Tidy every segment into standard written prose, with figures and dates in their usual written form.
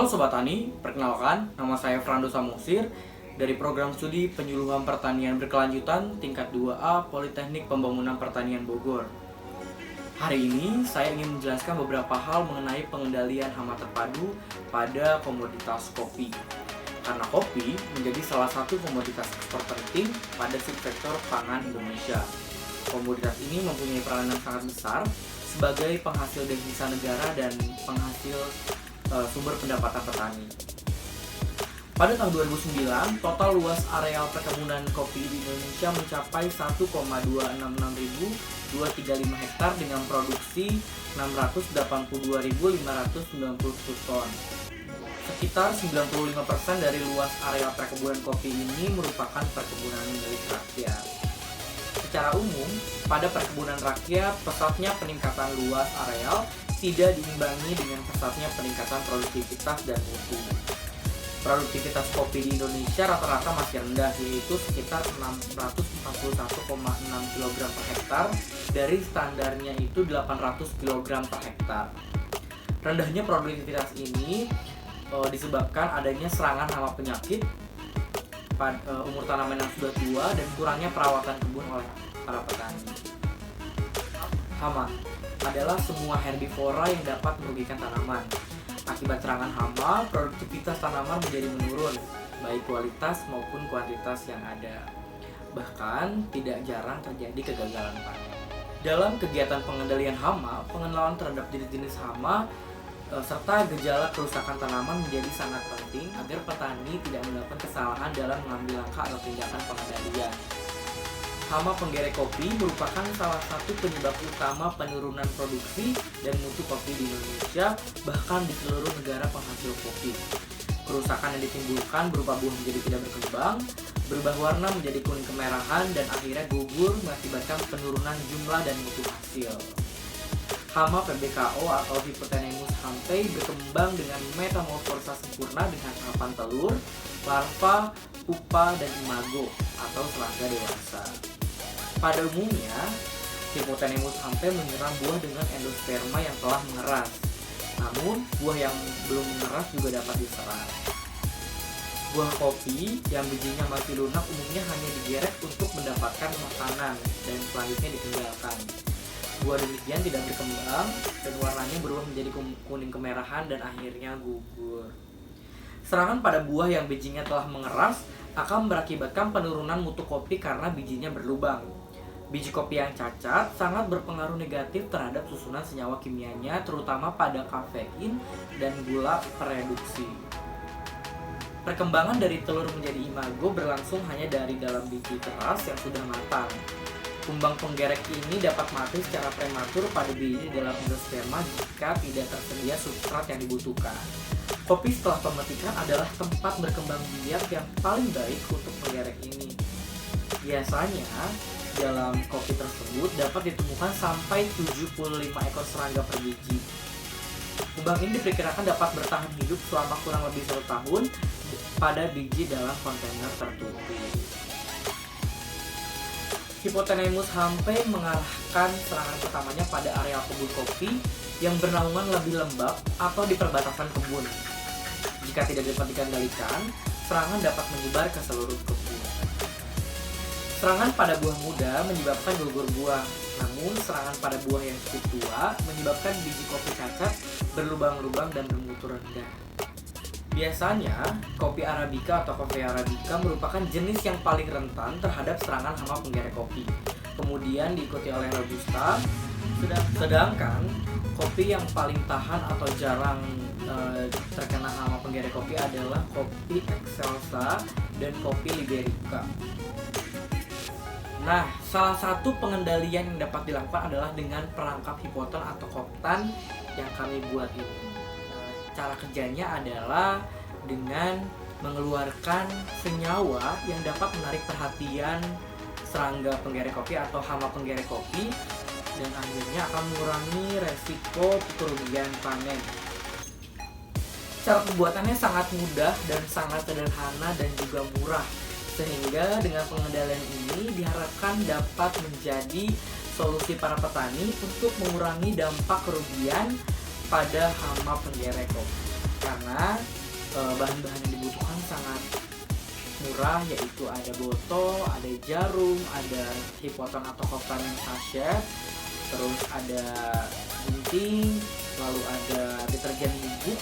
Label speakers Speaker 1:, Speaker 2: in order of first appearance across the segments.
Speaker 1: Sobat Tani, perkenalkan, nama saya Frando Samosir dari Program Studi Penyuluhan Pertanian Berkelanjutan Tingkat 2A Politeknik Pembangunan Pertanian Bogor. Hari ini saya ingin menjelaskan beberapa hal mengenai pengendalian hama terpadu pada komoditas kopi. Karena kopi menjadi salah satu komoditas ekspor penting pada subsektor pangan Indonesia. Komoditas ini mempunyai peranan sangat besar sebagai penghasil devisa negara dan penghasil sumber pendapatan petani. Pada tahun 2009, total luas areal perkebunan kopi di Indonesia mencapai 1,266.235 hektar dengan produksi 682.590 ton. Sekitar 95% dari luas area perkebunan kopi ini merupakan perkebunan milik rakyat. Secara umum, pada perkebunan rakyat, pesatnya peningkatan luas areal tidak diimbangi dengan pesatnya peningkatan produktivitas dan mutu. Produktivitas kopi di Indonesia rata-rata masih rendah, yaitu sekitar 641,6 kg per hektar dari standarnya itu 800 kg per hektar. Rendahnya produktivitas ini disebabkan adanya serangan hama penyakit pada umur tanaman yang sudah tua dan kurangnya perawatan kebun oleh para petani. Hama adalah semua herbivora yang dapat merugikan tanaman. Akibat serangan hama, produktivitas tanaman menjadi menurun, baik kualitas maupun kuantitas yang ada. Bahkan, tidak jarang terjadi kegagalan panen. Dalam kegiatan pengendalian hama, pengenalan terhadap jenis-jenis hama serta gejala kerusakan tanaman menjadi sangat penting agar petani tidak melakukan kesalahan dalam mengambil langkah atau tindakan pengendalian. Hama penggerek kopi merupakan salah satu penyebab utama penurunan produksi dan mutu kopi di Indonesia, bahkan di seluruh negara penghasil kopi. Kerusakan yang ditimbulkan berupa buah menjadi tidak berkembang, berubah warna menjadi kuning kemerahan, dan akhirnya gugur mengakibatkan penurunan jumlah dan mutu hasil. Hama PBKO atau Hypothenemus hampe berkembang dengan metamorfosa sempurna dengan tahapan telur, larva, pupa, dan imago atau serangga dewasa. Pada umumnya, Hypothenemus hampe menyerang buah dengan endosperma yang telah mengeras. Namun, buah yang belum mengeras juga dapat diserang. Buah kopi yang bijinya masih lunak umumnya hanya digeret untuk mendapatkan makanan dan selanjutnya ditinggalkan. Buah demikian tidak berkembang dan warnanya berubah menjadi kuning kemerahan dan akhirnya gugur. Serangan pada buah yang bijinya telah mengeras akan berakibatkan penurunan mutu kopi karena bijinya berlubang. Biji kopi yang cacat sangat berpengaruh negatif terhadap susunan senyawa kimianya, terutama pada kafein dan gula pereduksi. Perkembangan dari telur menjadi imago berlangsung hanya dari dalam biji keras yang sudah matang. Kumbang penggerek ini dapat mati secara prematur pada biji dalam endosperma jika tidak tersedia substrat yang dibutuhkan. Kopi setelah pemetikan adalah tempat berkembang biak yang paling baik untuk penggerek ini. Biasanya, dalam kopi tersebut dapat ditemukan sampai 75 ekor serangga per biji. Kumbang ini diperkirakan dapat bertahan hidup selama kurang lebih 1 tahun pada biji dalam kontainer tertutup. Hypothenemus hampe mengarahkan serangan pertamanya pada areal kebun kopi yang bernaungan lebih lembab atau di perbatasan kebun. Jika tidak dapat dikendalikan, serangan dapat menyebar ke seluruh kebun. Serangan pada buah muda menyebabkan gugur buah, namun serangan pada buah yang cukup tua menyebabkan biji kopi cacat, berlubang-lubang dan bermutu rendah. Biasanya, kopi Arabica atau Coffea Arabica merupakan jenis yang paling rentan terhadap serangan hama penggerek kopi. Kemudian diikuti oleh Robusta, sedangkan kopi yang paling tahan atau jarang terkena hama penggerek kopi adalah kopi Excelsa dan kopi Liberica. Nah, salah satu pengendalian yang dapat dilakukan adalah dengan perangkap hipoton atau koptan yang kami buat ini. Cara kerjanya adalah dengan mengeluarkan senyawa yang dapat menarik perhatian serangga penggerek kopi atau hama penggerek kopi dan akhirnya akan mengurangi resiko kerugian panen. Cara pembuatannya sangat mudah dan sangat sederhana dan juga murah, sehingga dengan pengendalian ini diharapkan dapat menjadi solusi para petani untuk mengurangi dampak kerugian pada hama penggerek kopi. Karena bahan-bahan yang dibutuhkan sangat murah, yaitu ada botol, ada jarum, ada hipotон atau koptan sachet, terus ada gunting, lalu ada deterjen bubuk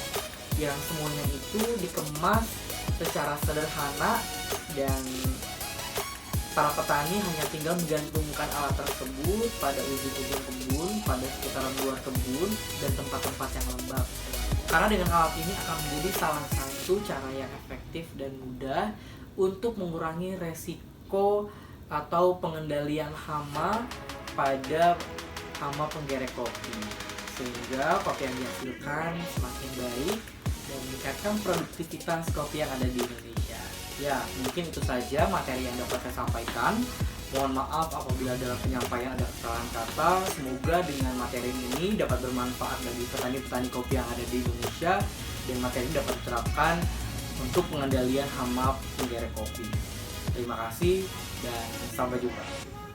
Speaker 1: yang semuanya itu dikemas secara sederhana dan para petani hanya tinggal menggantungkan alat tersebut pada ujung-ujung kebun, pada sekitaran luar kebun dan tempat-tempat yang lembab. Karena dengan alat ini akan menjadi salah satu cara yang efektif dan mudah untuk mengurangi resiko atau pengendalian hama pada hama penggerek kopi, sehingga kopi yang dihasilkan semakin baik dan meningkatkan produktivitas kopi yang ada di Indonesia. Ya, mungkin itu saja materi yang dapat saya sampaikan. Mohon maaf apabila dalam penyampaian ada kesalahan kata. Semoga dengan materi ini dapat bermanfaat bagi petani-petani kopi yang ada di Indonesia dan materi ini dapat diterapkan untuk pengendalian hama penggerek kopi. Terima kasih dan sampai jumpa.